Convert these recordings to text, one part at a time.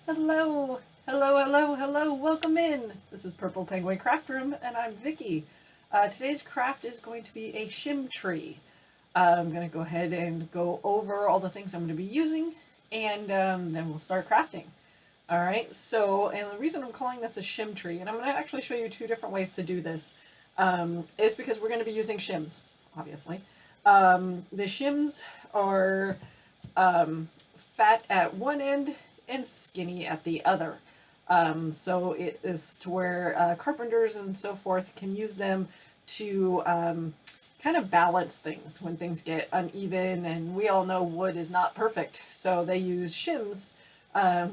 Hello, hello, hello, hello, welcome in. This is Purple Penguin Craft Room and I'm Vicky. Today's craft is going to be a shim tree. I'm going to go ahead and go over all the things I'm going to be using and then we'll start crafting. Alright, so, and the reason I'm calling this a shim tree, and I'm going to actually show you two different ways to do this, is because we're going to be using shims, obviously. The shims are fat at one end and skinny at the other. So it is to where carpenters and so forth can use them to kind of balance things when things get uneven, and we all know wood is not perfect, so they use shims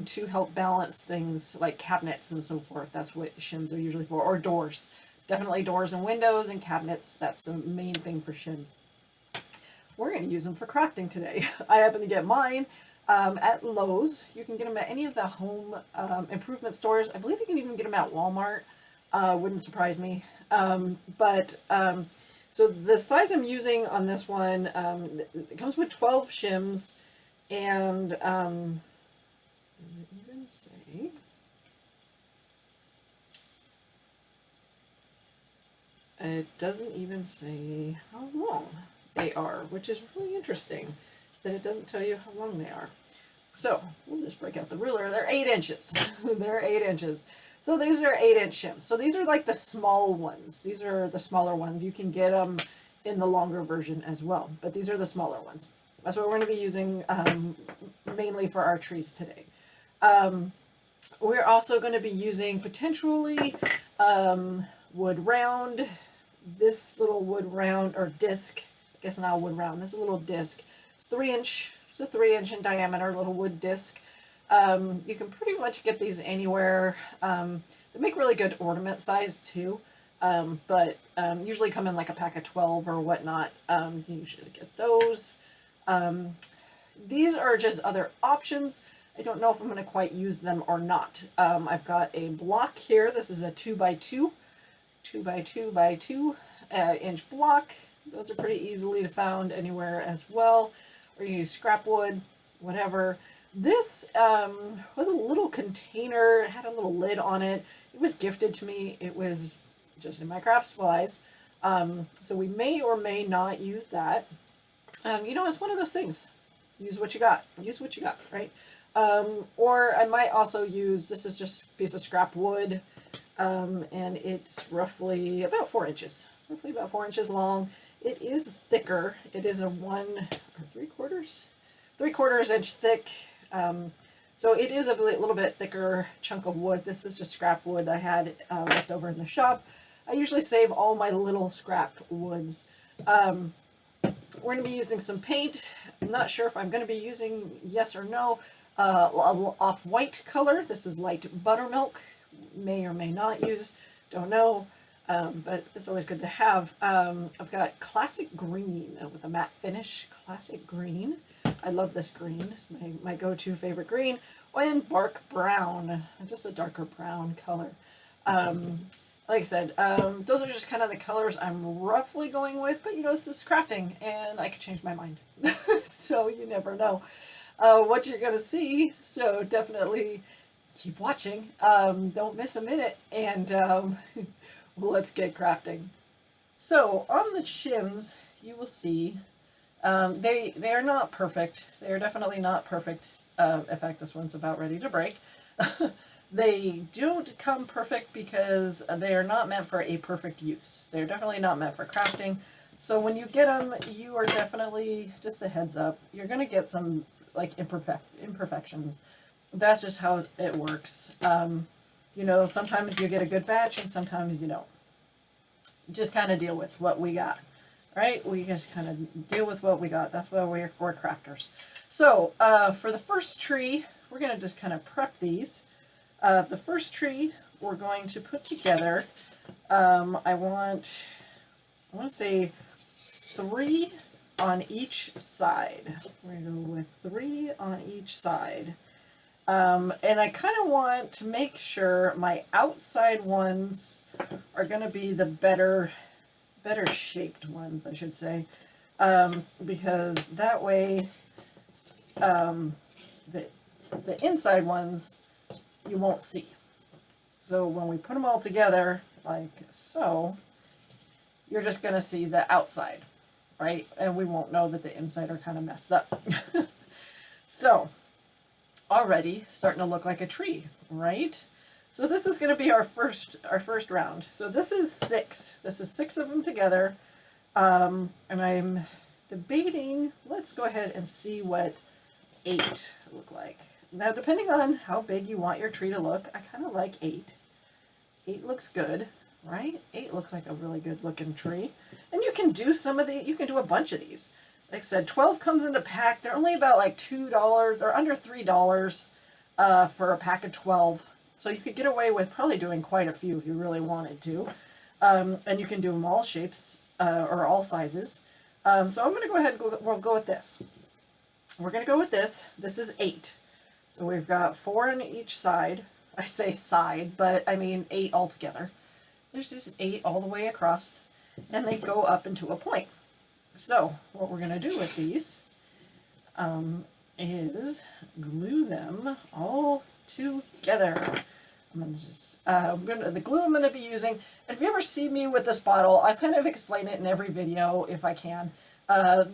to help balance things like cabinets and so forth. That's what shims are usually for, or doors. Definitely doors and windows and cabinets, that's the main thing for shims. We're going to use them for crafting today. I happen to get mine at Lowe's. You can get them at any of the home improvement stores. I believe you can even get them at Walmart. Wouldn't surprise me. So the size I'm using on this one, it comes with 12 shims, and does it even say? It doesn't even say how long they are, which is really interesting that it doesn't tell you how long they are. So we'll just break out the ruler. They're 8 inches. They're 8 inches. So these are 8-inch shims. So these are like the small ones. These are the smaller ones. You can get them in the longer version as well, but these are the smaller ones. That's what we're going to be using mainly for our trees today. We're also going to be using potentially wood round. This little wood round, or disc, I guess not a wood round, this is a little disc. It's 3-inch, it's a 3-inch in diameter little wood disc. You can pretty much get these anywhere. They make really good ornament size too, but usually come in like a pack of 12 or whatnot. You usually get those. These are just other options. I don't know if I'm going to quite use them or not. I've got a block here. This is a 2x2 inch block. Those are pretty easily found anywhere as well. Or you use scrap wood, whatever. This was a little container. It had a little lid on it. It was gifted to me. It was just in my craft supplies. So we may or may not use that. You know, it's one of those things. Use what you got. Use what you got, right? Or I might also use, this is just a piece of scrap wood, and it's roughly about 4 inches. Roughly about 4 inches long. It is thicker. It is a 1 or 3/4 inch thick. So it is a little bit thicker chunk of wood. This is just scrap wood I had left over in the shop. I usually save all my little scrap woods. We're going to be using some paint. I'm not sure if I'm going to be using, yes or no, off-white color. This is light buttermilk. May or may not use, don't know. But it's always good to have. I've got classic green with a matte finish. Classic green. I love this green. It's my go-to favorite green. And bark brown. Just a darker brown color. Like I said, those are just kind of the colors I'm roughly going with. But, you know, this is crafting, and I could change my mind. So you never know what you're going to see. So definitely keep watching. Don't miss a minute. And let's get crafting. So on the shims, you will see they are not perfect. They are definitely not perfect. In fact, this one's about ready to break. They don't come perfect because they are not meant for a perfect use. They're definitely not meant for crafting. So when you get them, you are definitely, just a heads up, you're going to get some like imperfections. That's just how it works. You know, sometimes you get a good batch and sometimes you don't. Just kind of deal with what we got, right? We just kind of deal with what we got. That's why we're crafters. So for the first tree, we're going to just kind of prep these. The first tree we're going to put together, I want to say 3 on each side. We're going to go with 3 on each side. And I kind of want to make sure my outside ones are going to be the better shaped ones, I should say, because that way the inside ones you won't see. So when we put them all together, like so, you're just going to see the outside, right? And we won't know that the inside are kind of messed up. So, already starting to look like a tree, right? So this is going to be our first round. So this is 6. This is 6 of them together. And I'm debating, let's go ahead and see what 8 look like. Now, depending on how big you want your tree to look, I kind of like 8. 8 looks good, right? 8 looks like a really good looking tree. And you can do you can do a bunch of these. Like I said, 12 comes in a pack. They're only about like $2 or under $3 for a pack of 12. So you could get away with probably doing quite a few if you really wanted to. And you can do them all shapes or all sizes. So I'm going to go ahead and we'll go with this. We're going to go with this. This is 8. So we've got 4 on each side. I say side, but I mean 8 altogether. There's just 8 all the way across, and they go up into a point. So what we're going to do with these is glue them all together. I'm going to just, the glue I'm going to be using, if you ever see me with this bottle, I kind of explain it in every video if I can.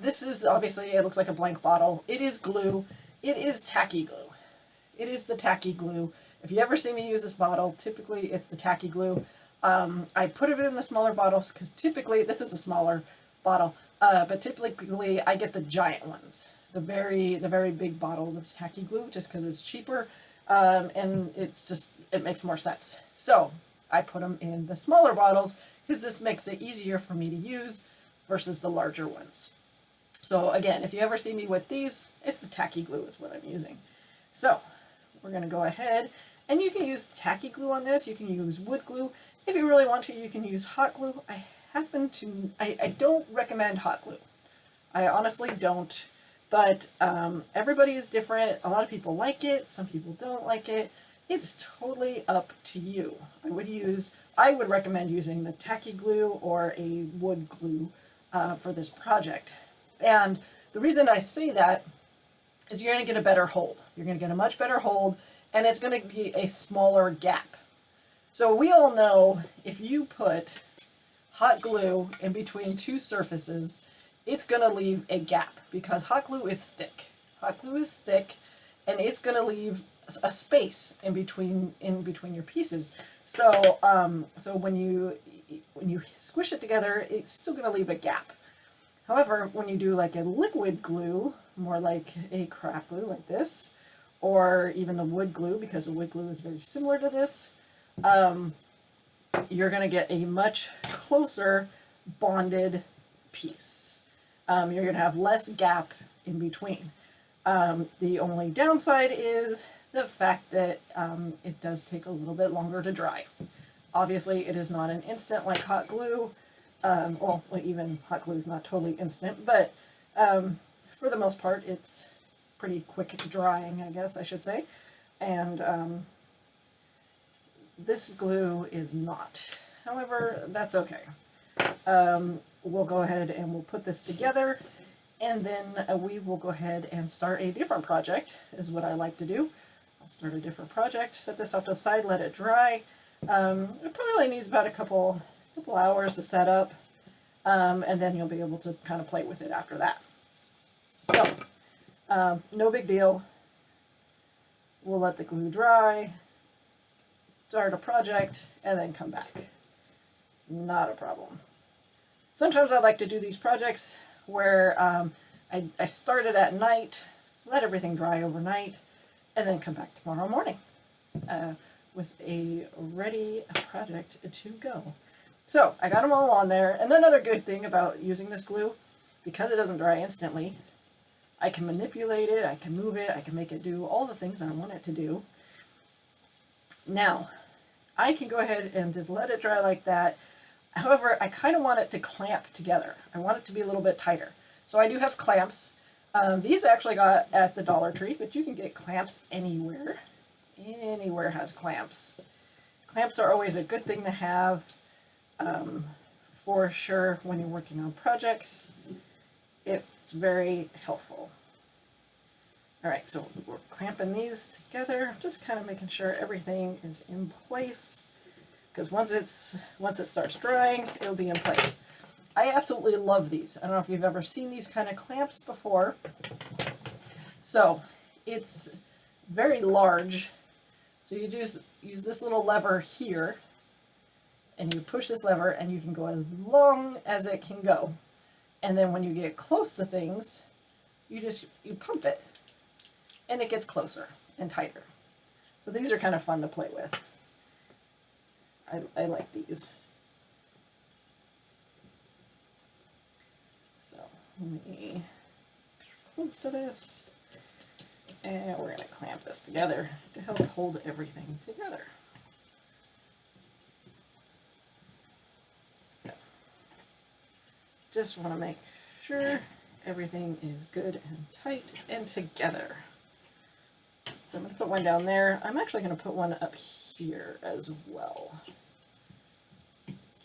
This is obviously, it looks like a blank bottle. It is glue. It is tacky glue. It is the tacky glue. If you ever see me use this bottle, typically it's the tacky glue. I put it in the smaller bottles because typically, this is a smaller bottle, but typically I get the giant ones, the very big bottles of tacky glue, just because it's cheaper, and it makes more sense. So I put them in the smaller bottles because this makes it easier for me to use versus the larger ones. So again, if you ever see me with these, it's the tacky glue is what I'm using. So we're going to go ahead, and you can use tacky glue on this. You can use wood glue. If you really want to, you can use hot glue. I don't recommend hot glue. I honestly don't, but everybody is different. A lot of people like it. Some people don't like it. It's totally up to you. I would recommend using the tacky glue or a wood glue for this project. And the reason I say that is you're going to get a better hold. You're going to get a much better hold, and it's going to be a smaller gap. So we all know if you put hot glue in between two surfaces, it's going to leave a gap because hot glue is thick. Hot glue is thick, and it's going to leave a space in between your pieces. So so when you squish it together, it's still going to leave a gap. However, when you do like a liquid glue, more like a craft glue like this, or even a wood glue, because the wood glue is very similar to this, you're going to get a much closer bonded piece. You're going to have less gap in between. The only downside is the fact that it does take a little bit longer to dry. Obviously, it is not an instant like hot glue. Well, even hot glue is not totally instant, but for the most part, it's pretty quick drying, I guess I should say. And this glue is not. However, that's okay. We'll go ahead and we'll put this together, and then we will go ahead and start a different project, is what I like to do. I'll start a different project, set this off to the side, let it dry. It probably needs about a couple hours to set up, and then you'll be able to kind of play with it after that. So, no big deal. We'll let the glue dry, start a project, and then come back. Not a problem. Sometimes I like to do these projects where I start it at night, let everything dry overnight, and then come back tomorrow morning with a ready project to go. So I got them all on there, and another good thing about using this glue, because it doesn't dry instantly, I can manipulate it, I can move it, I can make it do all the things I want it to do. Now, I can go ahead and just let it dry like that. However, I kind of want it to clamp together. I want it to be a little bit tighter. So I do have clamps. These I actually got at the Dollar Tree, but you can get clamps anywhere. Anywhere has clamps. Clamps are always a good thing to have, for sure, when you're working on projects. It's very helpful. All right, so we're clamping these together, just kind of making sure everything is in place, because once it starts drying, it'll be in place. I absolutely love these. I don't know if you've ever seen these kind of clamps before. So it's very large. So you just use this little lever here, and you push this lever, and you can go as long as it can go. And then when you get close to things, you pump it, and it gets closer and tighter. So these are kind of fun to play with. I like these. So let me close to this, and we're going to clamp this together to help hold everything together. So just want to make sure everything is good and tight and together. So I'm going to put one down there. I'm actually going to put one up here as well.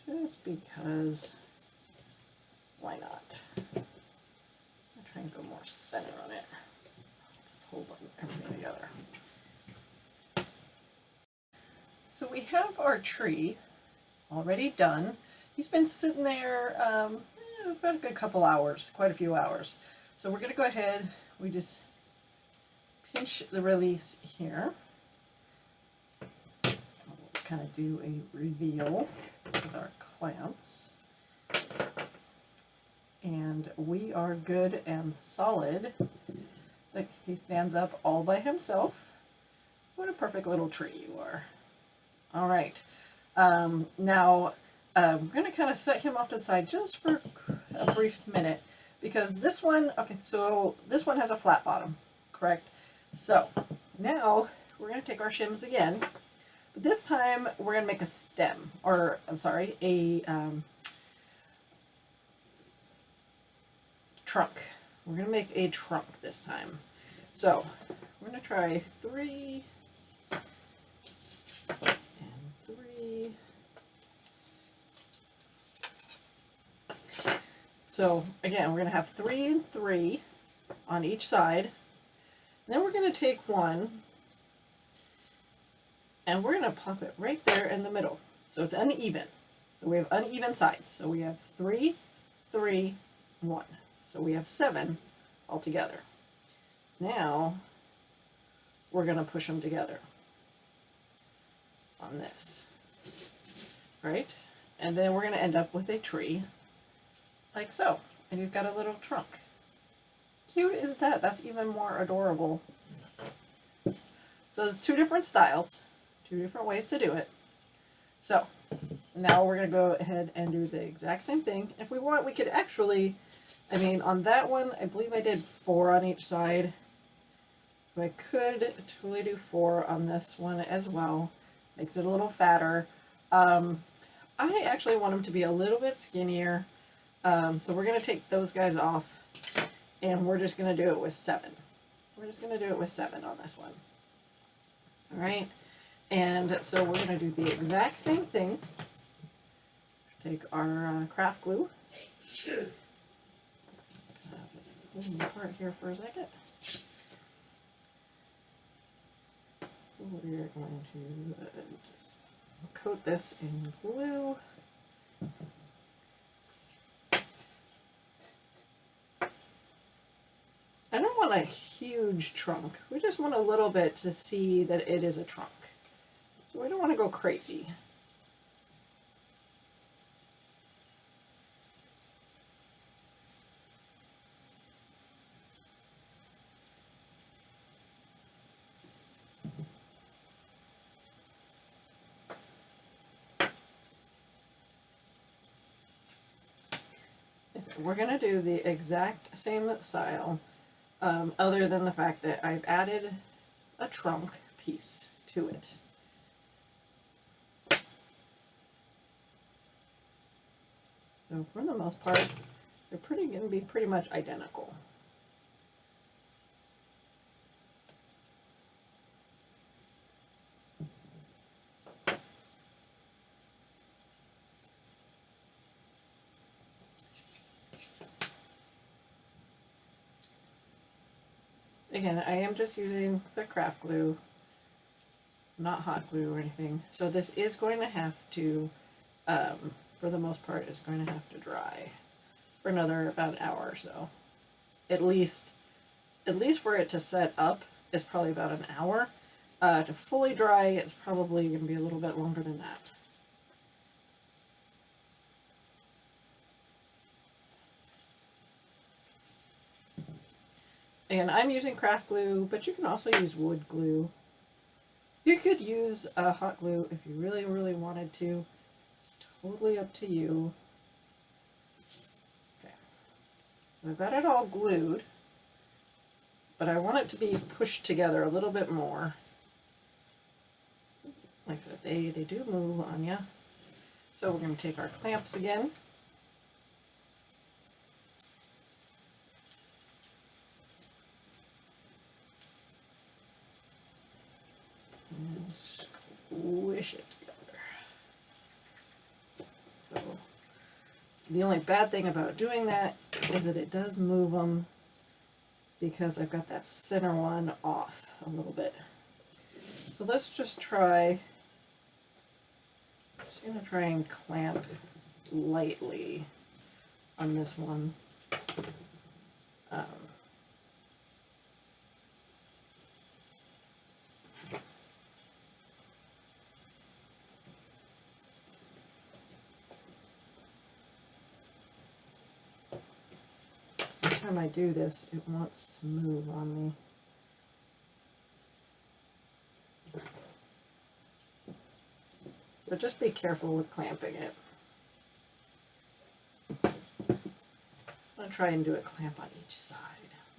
Just because, why not? I'm trying to go more center on it. Just hold everything together. So we have our tree already done. He's been sitting there about a good couple hours, quite a few hours. So we're going to go ahead, we just pinch the release here. We'll kind of do a reveal with our clamps. And we are good and solid. Like, he stands up all by himself. What a perfect little tree you are. All right. Now, we're going to kind of set him off to the side just for a brief minute, because this one, okay, so this one has a flat bottom, correct? So now we're going to take our shims again, but this time we're going to make a stem, or I'm sorry, a trunk. We're going to make a trunk this time. So we're going to try 3 and 3. So again, we're going to have 3 and 3 on each side. Then we're going to take one and we're going to pop it right there in the middle. So it's uneven. So we have uneven sides. So we have 3, 3, 1. So we have 7 altogether. Now we're going to push them together on this, right? And then we're going to end up with a tree like so. And you've got a little trunk. Cute is that? That's even more adorable. So there's 2 different styles, 2 different ways to do it. So now we're going to go ahead and do the exact same thing. If we want, we could actually, I mean, on that one, I believe I did 4 on each side. But I could totally do 4 on this one as well. Makes it a little fatter. I actually want them to be a little bit skinnier. So we're going to take those guys off. And we're just going to do it with 7. We're just going to do it with 7 on this one. All right. And so we're going to do the exact same thing. Take our craft glue. Pull them apart here for a second. We're going to just coat this in glue. I don't want a huge trunk. We just want a little bit to see that it is a trunk. So we don't want to go crazy. We're going to do the exact same style. Other than the fact that I've added a trunk piece to it. So for the most part, they're going to be pretty much identical. Again, I am just using the craft glue, not hot glue or anything. So this is going to have to, for the most part, it's going to have to dry for another about an hour or so. At least for it to set up is probably about an hour. To fully dry, it's probably going to be a little bit longer than that. And I'm using craft glue, but you can also use wood glue. You could use hot glue if you really, really wanted to. It's totally up to you. Okay, so I've got it all glued, but I want it to be pushed together a little bit more. Like I said, they do move on you. So we're going to take our clamps again. And squish it together. So the only bad thing about doing that is that it does move them because I've got that center one off a little bit. So let's just try, I'm just going to try and clamp lightly on this one. Every time I do this, it wants to move on me. So just be careful with clamping it. I'm going to try and do a clamp on each side.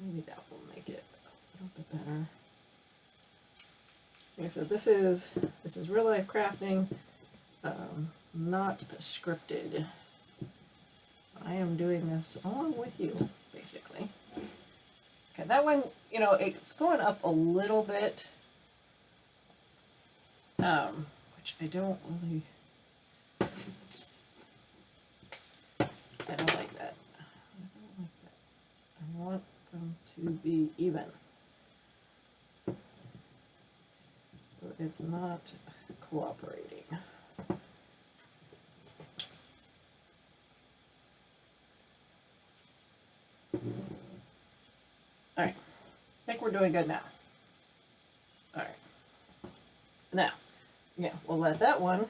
Maybe that will make it a little bit better. Like I said, this is real life crafting, not scripted. I am doing this along with you, basically. Okay, that one, you know, it's going up a little bit, which I don't really, I don't like that. I want them to be even. So it's not cooperating. All right, I think we're doing good now. All right, now, yeah, we'll let that one.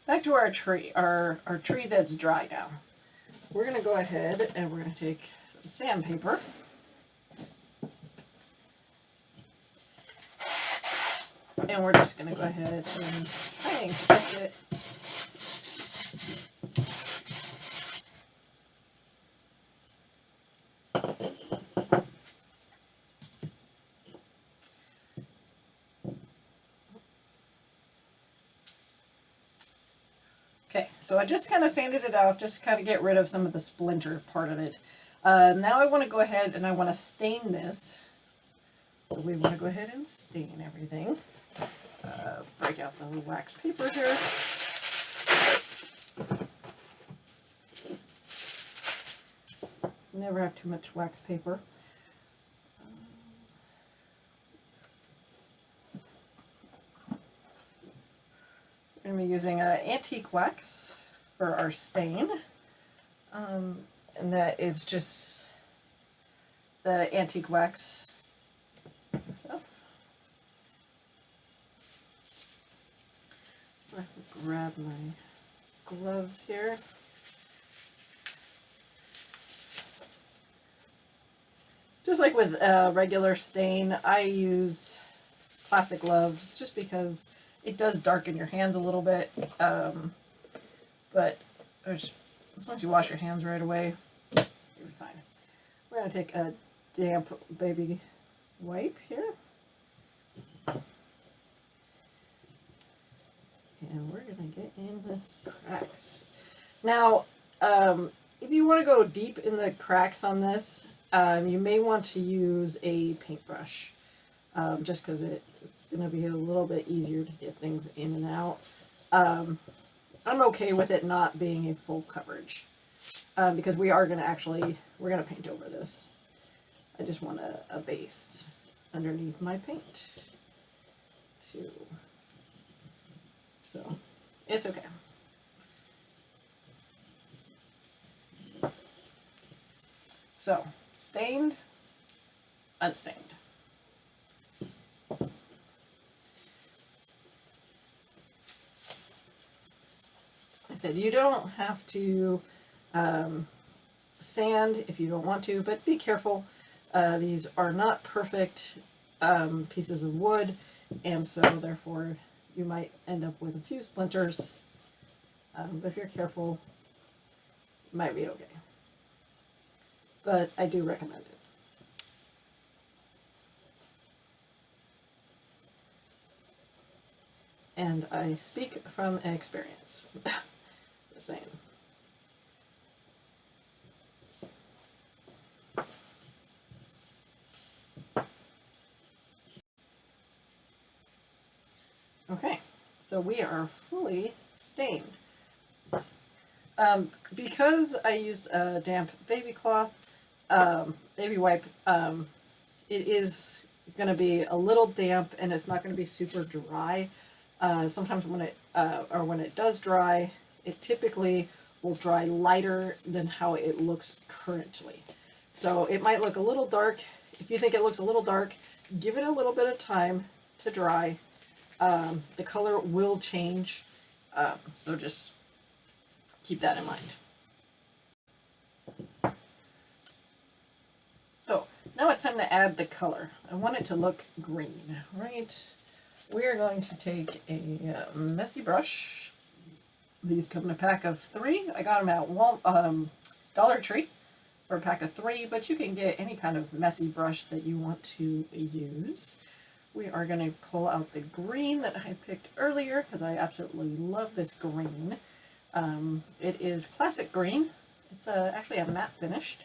Back to our tree, our tree that's dry now. We're going to go ahead and we're going to take some sandpaper. And we're just going to go ahead and try and keep it. Okay, so I just kind of sanded it off, just to kind of get rid of some of the splinter part of it. Now I want to go ahead and I want to stain this. So we want to go ahead and stain everything. Break out the wax paper here. Never have too much wax paper. We're going to be using antique wax for our stain. And that is just the antique wax stuff. I have to grab my gloves here. Just like with regular stain, I use plastic gloves just because it does darken your hands a little bit. But as long as you wash your hands right away, you'll be fine. We're going to take a damp baby wipe here. And we're going to get in this cracks. Now, if you want to go deep in the cracks on this, you may want to use a paintbrush, just because it's going to be a little bit easier to get things in and out. I'm okay with it not being a full coverage, because we're going to paint over this. I just want a base underneath my paint too. So it's okay. So stained, unstained. I said you don't have to sand if you don't want to, but be careful. These are not perfect pieces of wood, and so therefore you might end up with a few splinters. But if you're careful, it might be okay. But I do recommend it. And I speak from experience. Just saying. Okay, so we are fully stained. Because I used a damp baby cloth, baby wipe, it is going to be a little damp and it's not going to be super dry. Sometimes when it does dry, it typically will dry lighter than how it looks currently. So it might look a little dark. If you think it looks a little dark, give it a little bit of time to dry. The color will change, so just keep that in mind. So now it's time to add the color. I want it to look green, right? We are going to take a messy brush. These come in a pack of 3. I got them at Dollar Tree for a pack of 3, but you can get any kind of messy brush that you want to use. We are going to pull out the green that I picked earlier because I absolutely love this green. It is classic green. It's actually a matte finished.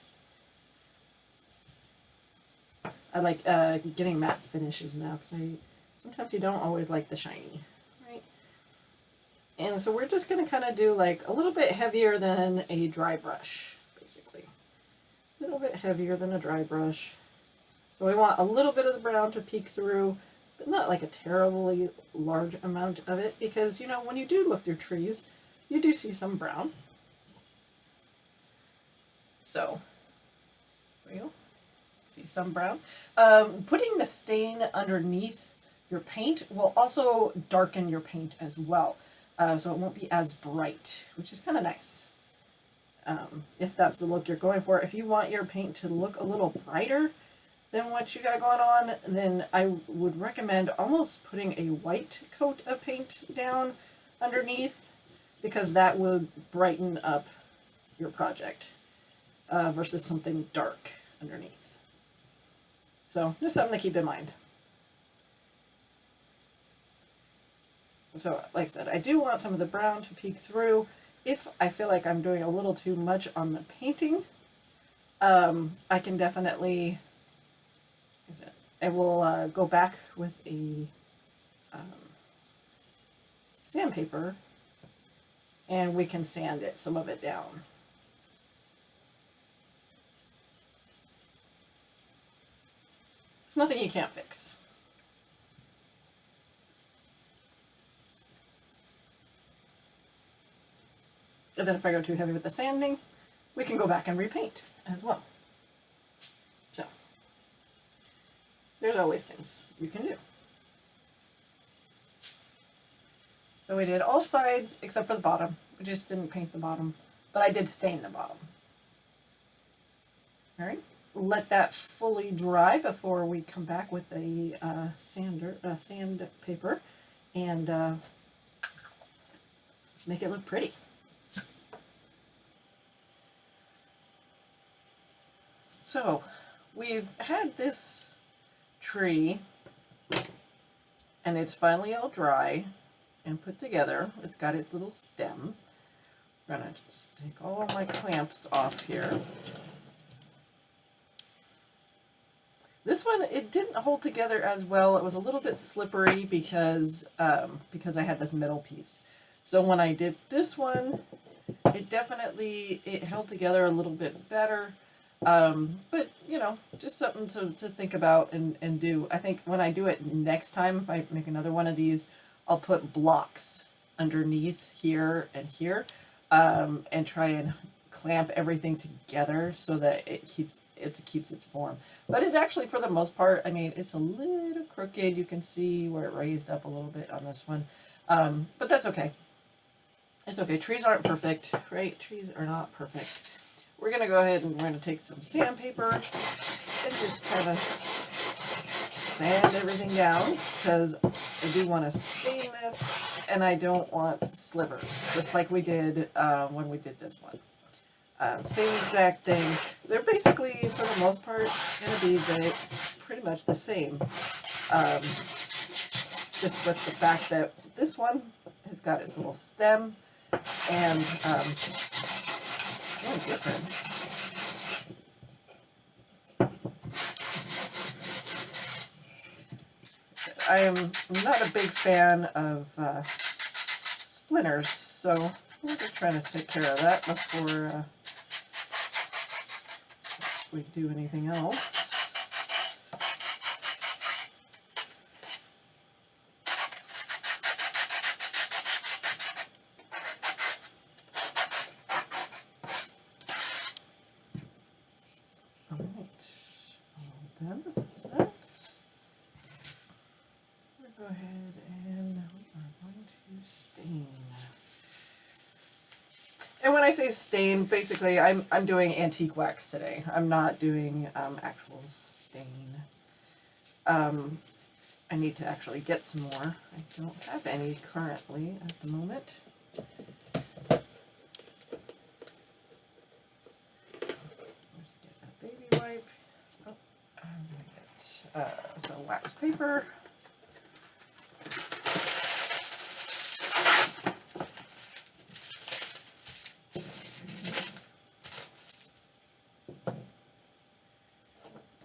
I like getting matte finishes now because sometimes you don't always like the shiny, right? And so we're just going to kind of do like a little bit heavier than a dry brush, basically. A little bit heavier than a dry brush. So we want a little bit of the brown to peek through, but not like a terribly large amount of it, because, you know, when you do look through trees, you do see some brown. So, there you go. See some brown. Putting the stain underneath your paint will also darken your paint as well. So it won't be as bright, which is kind of nice. If that's the look you're going for. If you want your paint to look a little brighter than what you got going on, then I would recommend almost putting a white coat of paint down underneath, because that would brighten up your project versus something dark underneath. So just something to keep in mind. So like I said, I do want some of the brown to peek through. If I feel like I'm doing a little too much on the painting, I can definitely, I will go back with a sandpaper and we can sand some of it down. It's nothing you can't fix. And then if I go too heavy with the sanding, we can go back and repaint as well. So, there's always things you can do. So we did all sides except for the bottom. We just didn't paint the bottom, but I did stain the bottom. All right, let that fully dry before we come back with a sandpaper and make it look pretty. So we've had this tree and it's finally all dry and put together. It's got its little stem. I'm gonna just take all my clamps off here. This one, it didn't hold together as well. It was a little bit slippery because I had this middle piece. So when I did this one, it held together a little bit better. But you know, just something to think about and do. I think when I do it next time, if I make another one of these, I'll put blocks underneath here and here, and try and clamp everything together so that it keeps its form. But it actually, for the most part, I mean, it's a little crooked. You can see where it raised up a little bit on this one, but that's okay. It's okay. Trees aren't perfect, right? Trees are not perfect. We're going to go ahead and we're going to take some sandpaper and just kind of sand everything down, because I do want to stain this and I don't want slivers, just like we did when we did this one. Same exact thing. They're basically, for the most part, going to be pretty much the same. Just with the fact that this one has got its little stem and really different. I am not a big fan of splinters, so we're just trying to take care of that before we do anything else. Done with that. We'll go ahead and we are going to stain. And when I say stain, basically I'm doing antique wax today. I'm not doing actual stain. I need to actually get some more. I don't have any currently at the moment. Let's get that baby wipe. Oh, I'm going to get some wax paper.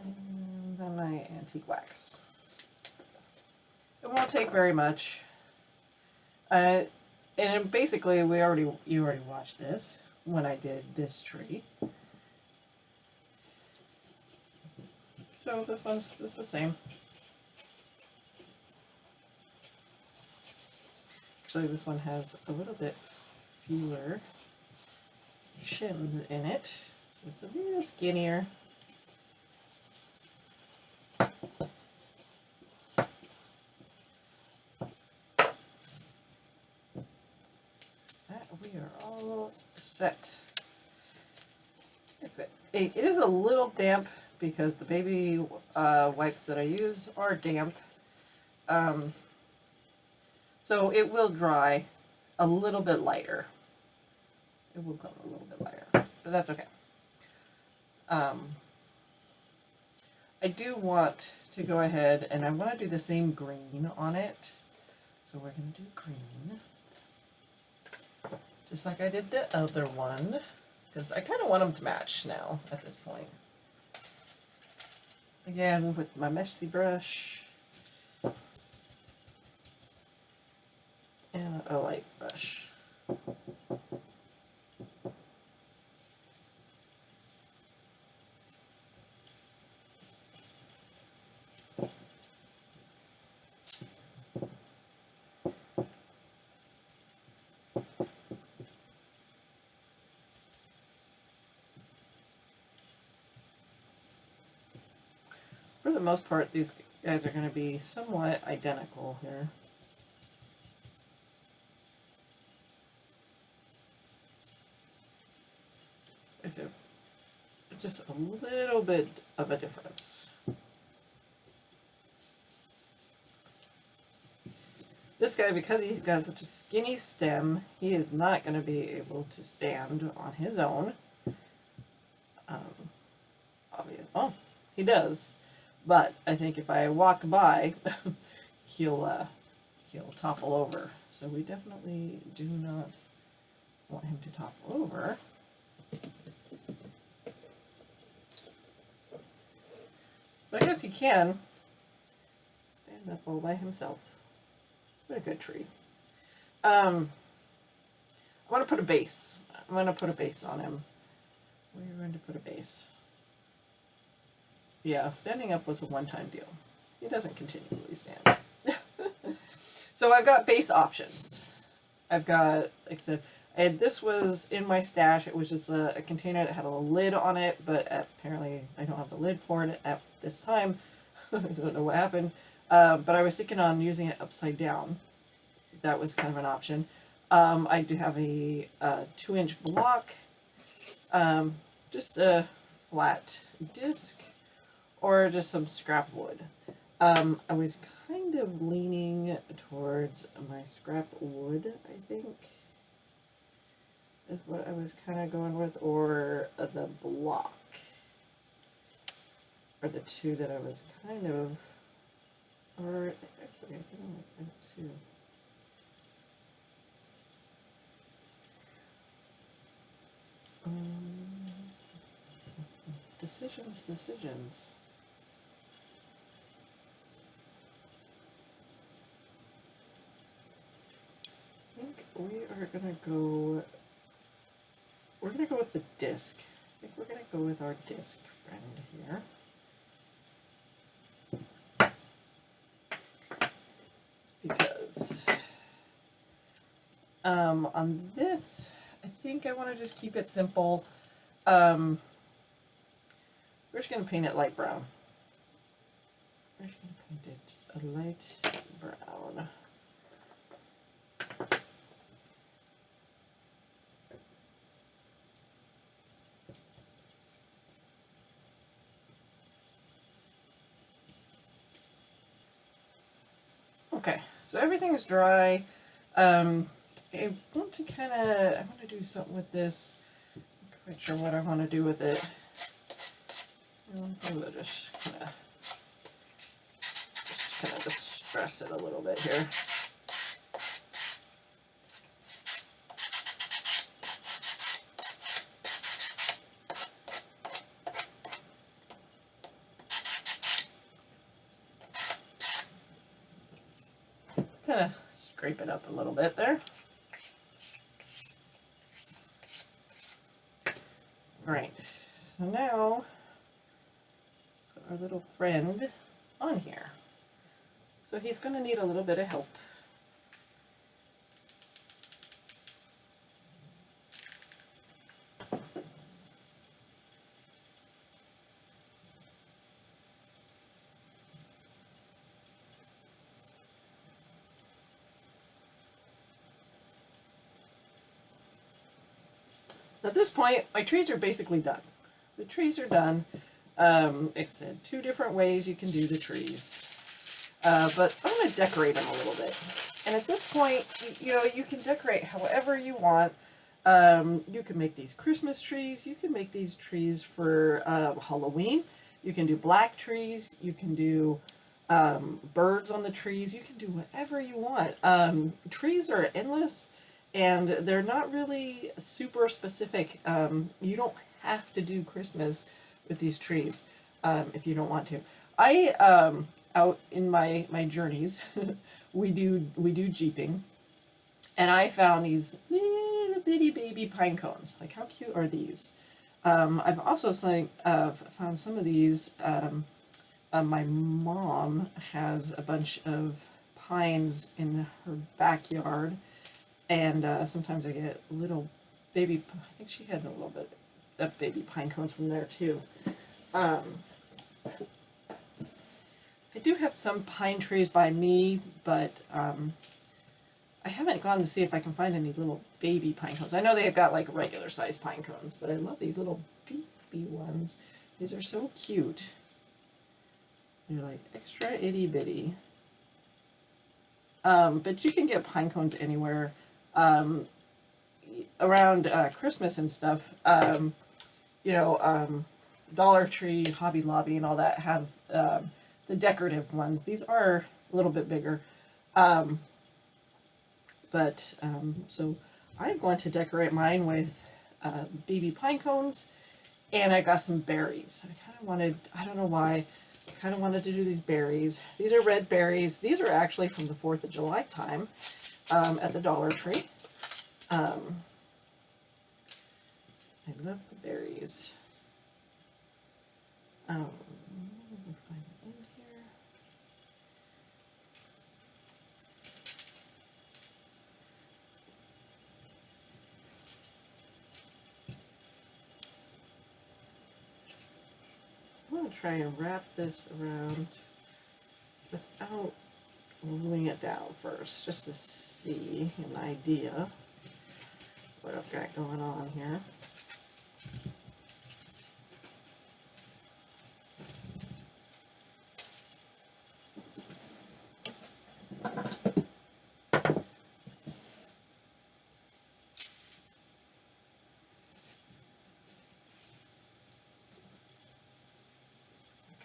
And then my antique wax. It won't take very much. And basically, you already watched this when I did this tree. So this one's just the same. Actually, this one has a little bit fewer shims in it, so it's a little skinnier. We are all set. It is a little damp because the baby wipes that I use are damp. So it will dry a little bit lighter. It will come a little bit lighter, but that's okay. I do want to go ahead and I want to do the same green on it. So we're going to do green. Just like I did the other one, because I kind of want them to match now at this point. Again, with my messy brush and a light brush. For the most part, these guys are going to be somewhat identical here. It's just a little bit of a difference. This guy, because he's got such a skinny stem, he is not going to be able to stand on his own. Obviously, oh, he does. But I think if I walk by, he'll topple over. So we definitely do not want him to topple over. So I guess he can stand up all by himself. It's been a good tree. I want to put a base. I'm going to put a base on him. We're going to put a base. Yeah, standing up was a one-time deal. He doesn't continually stand. So I've got base options. I've got, like I said, and this was in my stash. It was just a container that had a lid on it, but apparently I don't have the lid for it at this time. I don't know what happened. But I was thinking on using it upside down. That was kind of an option. I do have a 2-inch block, just a flat disc, or just some scrap wood. I was kind of leaning towards my scrap wood, I think, is what I was kind of going with, or the block, or the two that I was kind of, or actually I think I like that too. Decisions. I think we are gonna go. We're gonna go with the disc. I think we're gonna go with our disc friend here, because on this, I think I want to just keep it simple. We're just gonna paint it light brown. We're just gonna paint it a light brown. Okay, so everything is dry. I want to do something with this. I'm not quite sure what I want to do with it. I'm going to just kind of distress it a little bit here. Kind of scrape it up a little bit there. Alright, so now put our little friend on here. So he's going to need a little bit of help. At this point, my trees are basically done. The trees are done. It's 2 different ways you can do the trees. But I'm going to decorate them a little bit. And at this point, you know, you can decorate however you want. You can make these Christmas trees. You can make these trees for Halloween. You can do black trees. You can do birds on the trees. You can do whatever you want. Trees are endless. And they're not really super specific. You don't have to do Christmas with these trees if you don't want to. I out in my journeys, we do jeeping, and I found these little bitty baby pine cones. Like, how cute are these? I've also found some of these. My mom has a bunch of pines in her backyard. And sometimes I get little baby, I think she had a little bit of baby pine cones from there too. I do have some pine trees by me, but I haven't gone to see if I can find any little baby pine cones. I know they have got like regular sized pine cones, but I love these little baby ones. These are so cute. They're like extra itty bitty. But you can get pine cones anywhere. Around Christmas and stuff, you know, Dollar Tree, Hobby Lobby, and all that have the decorative ones. These are a little bit bigger, so I'm going to decorate mine with baby pine cones, and I got some berries. I kind of wanted, I don't know why, I kind of wanted to do these berries. These are red berries. These are actually from the 4th of July time. At the Dollar Tree. I love the berries. going to try and wrap this around without gluing it down first, just to see an idea what I've got going on here.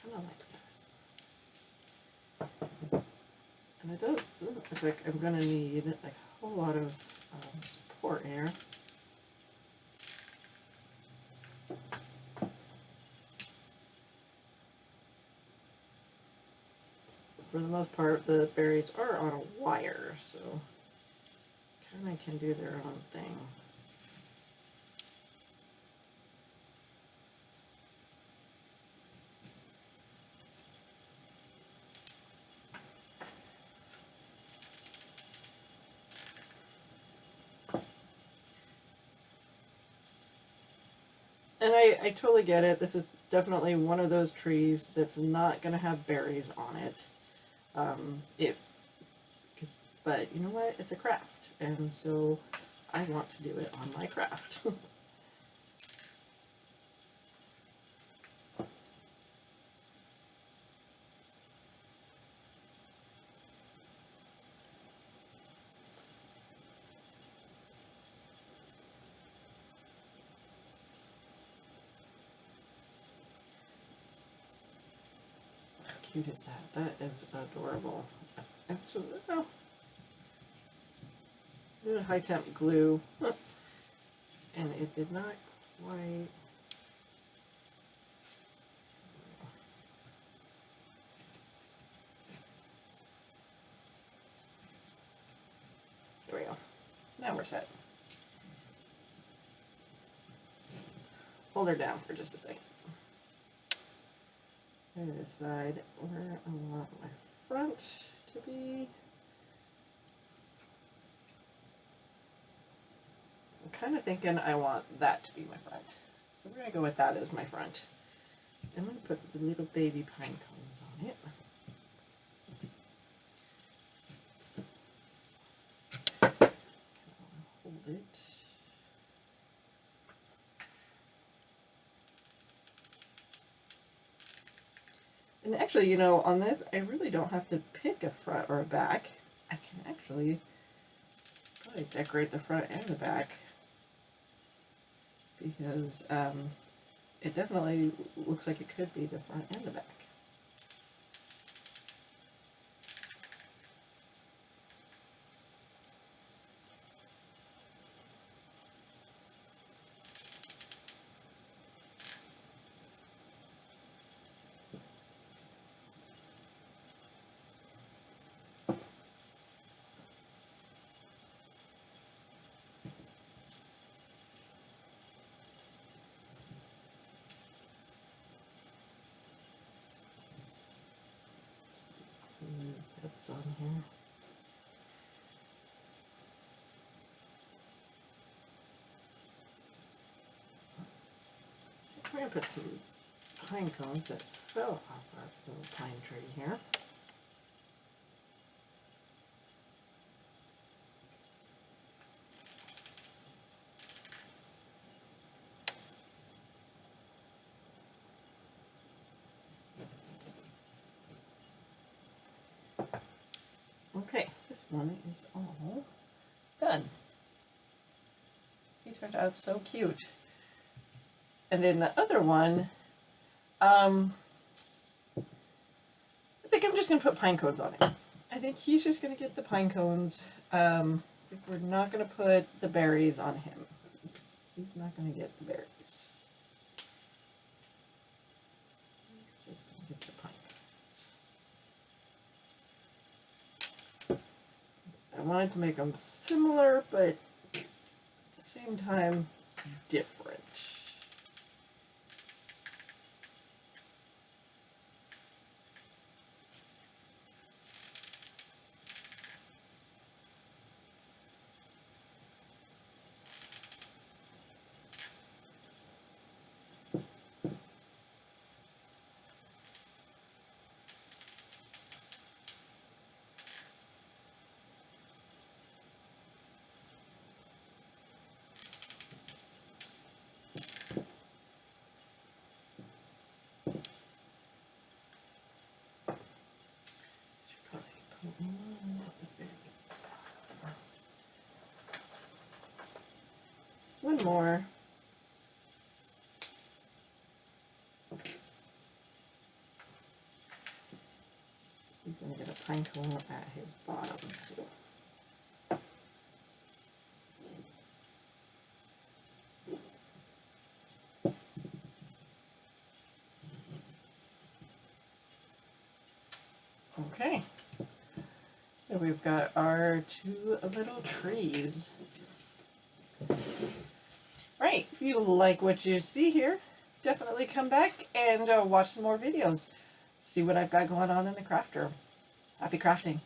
Kind of like that. And it doesn't look like I'm going to need like a whole lot of support here. For the most part, the berries are on a wire, so kind of can do their own thing. And I totally get it. This is definitely one of those trees that's not going to have berries on it. But you know what? It's a craft, and so I want to do it on my craft. How cute is that? That is adorable. Absolutely. Oh. High temp glue, and it did not quite. There we go. Now we're set. Hold her down for just a second. I'm going to decide where I want my front to be. I'm kind of thinking I want that to be my front. So we're going to go with that as my front. I'm going to put the little baby pine cones on it. Hold it. And actually, you know, on this, I really don't have to pick a front or a back. I can actually probably decorate the front and the back, because it definitely looks like it could be the front and the back. That's on here. We're going to put some pine cones that fell off our little pine tree here. Okay, this one is all done. He turned out so cute. And then the other one, I think I'm just going to put pine cones on it. I think he's just going to get the pine cones. We're not going to put the berries on him. He's not going to get the berries. He's just going to get the pine cones. I wanted to make them similar, but at the same time, different. one more. He's going to get a pine cone at his bottom too. Okay, so we've got our two little trees. Right, if you like what you see here, definitely come back and watch some more videos. See what I've got going on in the craft room. Happy crafting!